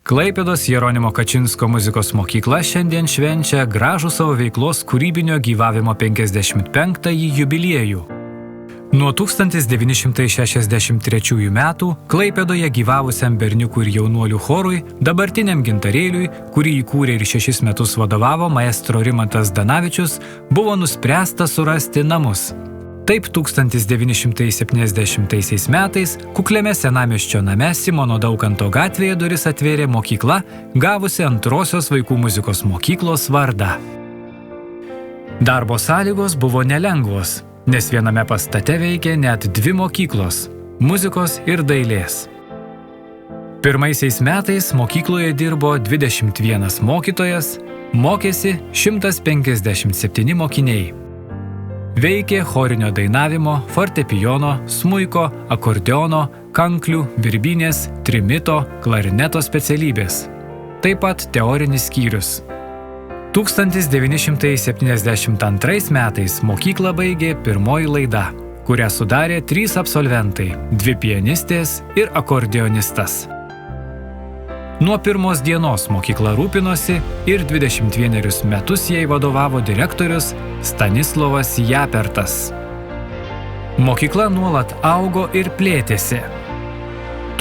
Klaipėdos Jeronimo Kačinsko muzikos mokykla šiandien švenčia gražų savo veiklos kūrybinio gyvavimo 55-ąjį jubiliejų. Nuo 1963 metų Klaipėdoje gyvavusiam berniukų ir jaunuolių chorui, dabartiniam Gintarėliui, kurį įkūrė ir 6 metus vadovavo maestro Rimantas Danavičius, buvo nuspręsta surasti namus. Taip 1970 metais kukliame senamiesčio name Simono Daukanto gatvėje duris atvėrė mokykla, gavusi antrosios vaikų muzikos mokyklos vardą. Darbo sąlygos buvo nelengvos, nes viename pastate veikė net 2 mokyklos – muzikos ir dailės. Pirmaisiais metais mokykloje dirbo 21 mokytojas, mokėsi 157 mokiniai. Veikė chorinio dainavimo, fortepijono, smuiko, akordeono, kanklių, birbynės, trimito, klarineto specialybės. Taip pat teorinis skyrius. 1972 metais mokyklą baigė pirmoji laida, kurią sudarė 3 absolventai – 2 pianistės ir akordeonistas. Nuo pirmos dienos mokykla rūpinosi ir 21 metus jai vadovavo direktorius Stanislovas Japertas. Mokykla nuolat augo ir plėtėsi.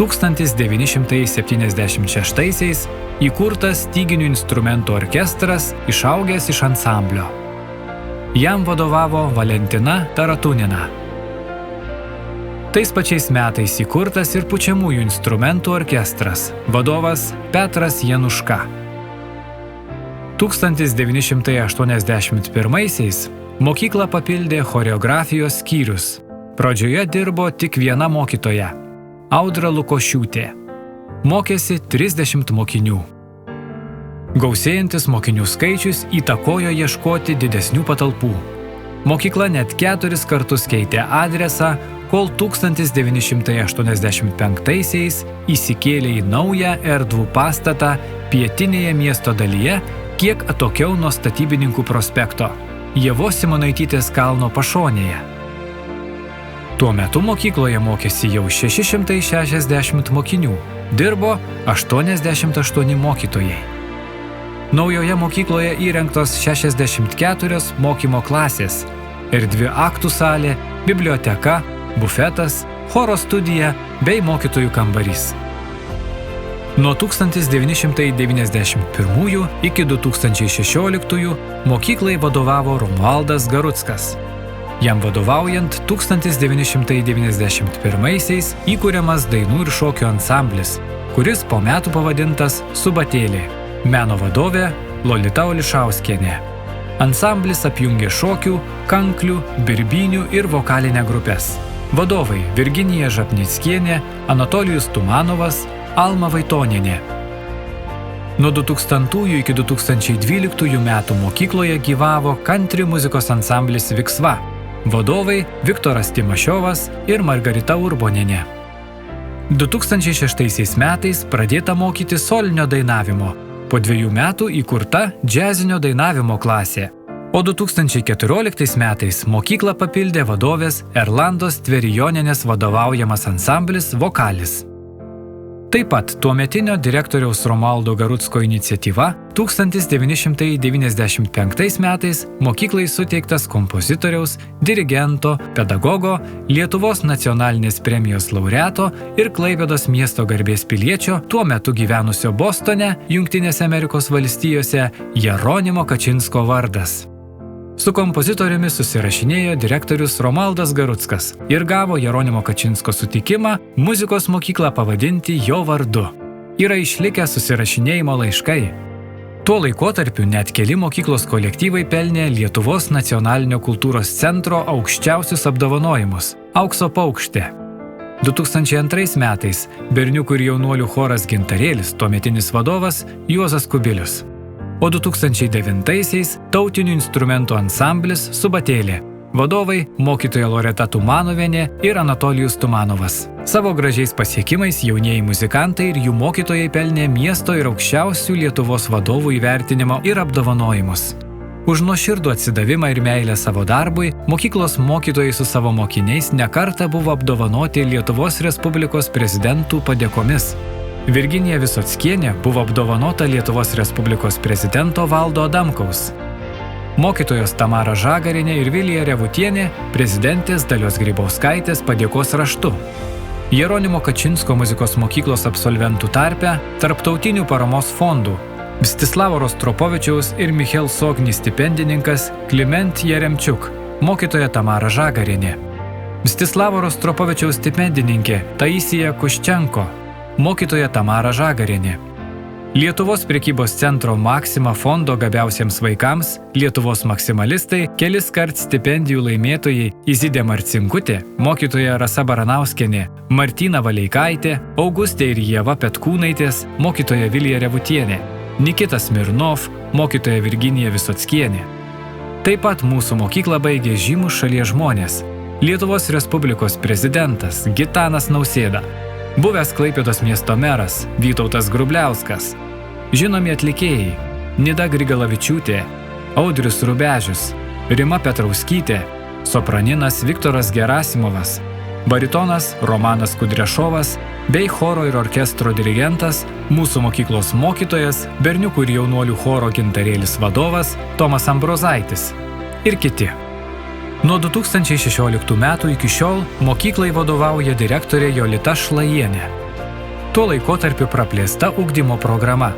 1976-aisiais įkurtas styginių instrumentų orkestras, išaugęs iš ansamblio. Jam vadovavo Valentina Taratunina. Tais pačiais metais įkurtas ir pučiamųjų instrumentų orkestras, vadovas Petras Januška. 1981-aisiais mokyklą papildė choreografijos skyrius. Pradžioje dirbo tik viena mokytoja – Audra Lukošiūtė. Mokėsi 30 mokinių. Gausėjantis mokinių skaičius įtakojo ieškoti didesnių patalpų. Mokykla net 4 kartus keitė adresą, kol 1985-aisiais įsikėlė į naują erdvų pastatą pietinėje miesto dalyje, kiek atokiau nuo Statybininkų prospekto, Ievos Simonaitytės kalno pašonėje. Tuo metu mokykloje mokėsi jau 660 mokinių, dirbo 88 mokytojai. Naujoje mokykloje įrengtos 64 mokymo klasės, erdvi aktų salė, biblioteka, bufetas, choro studija bei mokytojų kambarys. Nuo 1991 iki 2016 mokyklai vadovavo Romualdas Garuckas. Jam vadovaujant 1991-aisiais įkuriamas dainų ir šokių ansamblis, kuris po metų pavadintas Subatėlė. Meno vadovė Lolita Olišauskienė. Ansamblis apjungė šokių, kanklių, birbynių ir vokalinę grupės. Vadovai Virginija Žapnickienė, Anatolijus Tumanovas, Alma Vaitonienė. Nuo 2000 iki 2012 metų mokykloje gyvavo country muzikos ansamblis Viksva. Vadovai Viktoras Timašiovas ir Margarita Urbonienė. 2006 metais pradėta mokyti solinio dainavimo. Po 2 metų įkurta džiazinio dainavimo klasė. O 2014 metais mokyklą papildė vadovės Erlandos Tverijonienės vadovaujamas ansamblis Vokalis. Taip pat tuometinio direktoriaus Romualdo Garucko iniciatyva 1995 metais mokyklai suteiktas kompozitoriaus, dirigento, pedagogo, Lietuvos nacionalinės premijos laureato ir Klaipėdos miesto garbės piliečio tuo metu gyvenusio Bostone, Jungtinėse Amerikos valstijose Jeronimo Kačinsko vardas. Su kompozitoriumi susirašinėjo direktorius Romualdas Garuckas ir gavo Jeronimo Kačinsko sutikimą muzikos mokyklą pavadinti jo vardu. Yra išlikę susirašinėjimo laiškai. Tuo laikotarpiu net keli mokyklos kolektyvai pelnė Lietuvos nacionalinio kultūros centro aukščiausius apdovanojimus – Aukso paukštė. 2002 metais berniukų ir jaunuolių choras Gintarėlis, tuometinis vadovas Juozas Kubilius. O 2009-aisiais tautinių instrumentų ansamblis Subatėlė. Vadovai mokytoja Loreta Tumanovienė ir Anatolijus Tumanovas. Savo gražiais pasiekimais jaunieji muzikantai ir jų mokytojai pelnė miesto ir aukščiausių Lietuvos vadovų įvertinimo ir apdovanojimus. Už nuoširdų atsidavimą ir meilę savo darbui mokyklos mokytojai su savo mokiniais nekartą buvo apdovanoti Lietuvos Respublikos prezidentų padėkomis. Virginija Visockienė buvo apdovanota Lietuvos Respublikos prezidento Valdo Adamkaus. Mokytojos Tamara Žagarienė ir Vilija Revutienė prezidentės Dalios Grybauskaitės padėkos raštu. Jeronimo Kačinsko muzikos mokyklos absolventų tarpe tarptautinių paramos fondų Mstislavo Rostropovičiaus ir Michel Sogni stipendininkas Kliment Jeremčiuk, mokytoja Tamara Žagarienė. Mstislavo Rostropovičiaus stipendininkė Taisija Kuščenko, mokytoja Tamara Žagarienė. Lietuvos prekybos centro Maxima fondo gabiausiems vaikams Lietuvos maksimalistai kelis kart stipendijų laimėtojai Izidė Marcinkutė, mokytoja Rasa Baranauskienė, Martina Valeikaitė, Augustė ir Ieva Petkūnaitės, mokytoja Vilija Revutienė, Nikita Smirnov, mokytoja Virginija Visockienė. Taip pat mūsų mokyklą baigė žymus šalies žmonės. Lietuvos Respublikos prezidentas Gitanas Nausėda, buvęs Klaipėdos miesto meras Vytautas Grubliauskas, žinomi atlikėjai Nida Grigalavičiūtė, Audrius Rubežius, Rima Petrauskytė, sopraninas Viktoras Gerasimovas, baritonas Romanas Kudrešovas bei choro ir orkestro dirigentas, mūsų mokyklos mokytojas, berniukų ir jaunuolių choro Gintarėlis vadovas Tomas Ambrozaitis ir kiti. Nuo 2016 metų iki šiol mokyklai vadovauja direktorė Jolita Šlajienė. Tuo laikotarpiu praplėsta ugdymo programa,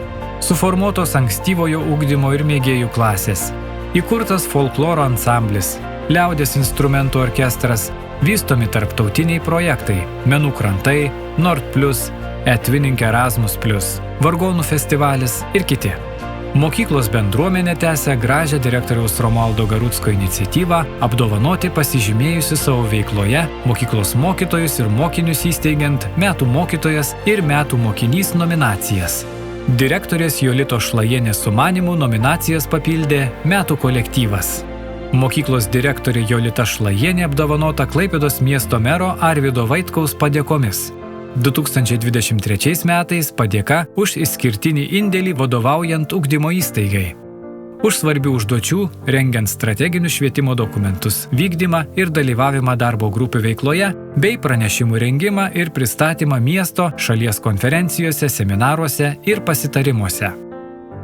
suformuotos ankstyvojo ugdymo ir mėgėjų klasės, įkurtas folkloro ansamblis, liaudies instrumentų orkestras, vystomi tarptautiniai projektai, Menų krantai, Nord Plus, Etvinink Erasmus Plus, Vargonų festivalis ir kiti. Mokyklos bendruomenė tęsia gražią direktoriaus Romualdo Garucko iniciatyvą apdovanoti pasižymėjusi savo veikloje mokyklos mokytojus ir mokinius įsteigiant Metų mokytojas ir Metų mokinys nominacijas. Direktorės Jolitos Šlajienės sumanymų nominacijas papildė Metų kolektyvas. Mokyklos direktorė Jolita Šlajienė apdovanota Klaipėdos miesto mero Arvydo Vaitkaus padėkomis. 2023 metais padėka už išskirtinį indėlį vadovaujant ugdymo įstaigai. Už svarbių užduočių, rengiant strateginius švietimo dokumentus, vykdymą ir dalyvavimą darbo grupių veikloje, bei pranešimų rengimą ir pristatymą miesto, šalies konferencijose, seminaruose ir pasitarimuose.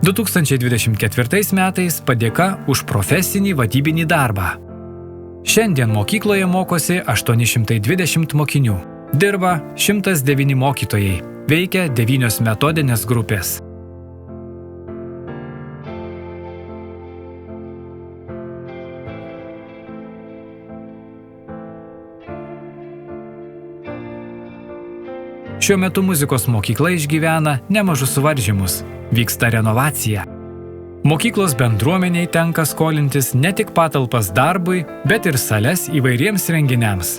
2024 metais padėka už profesinį vadybinį darbą. Šiandien mokykloje mokosi 820 mokinių. Dirba 109 mokytojai, veikia 9 metodinės grupės. Šiuo metu muzikos mokykla išgyvena nemažus suvaržymus, vyksta renovacija. Mokyklos bendruomeniai tenka skolintis ne tik patalpas darbui, bet ir sales įvairiems renginiams.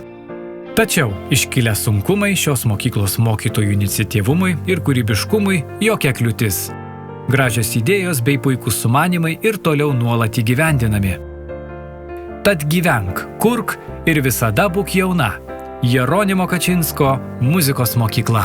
Tačiau iškilę sunkumai šios mokyklos mokytojų iniciatyvumui ir kūrybiškumui jokia kliūtis. Gražios idėjos bei puikūs sumanymai ir toliau nuolat įgyvendinami. Tad gyvenk, kurk ir visada būk jauna. Jeronimo Kačinsko muzikos mokykla.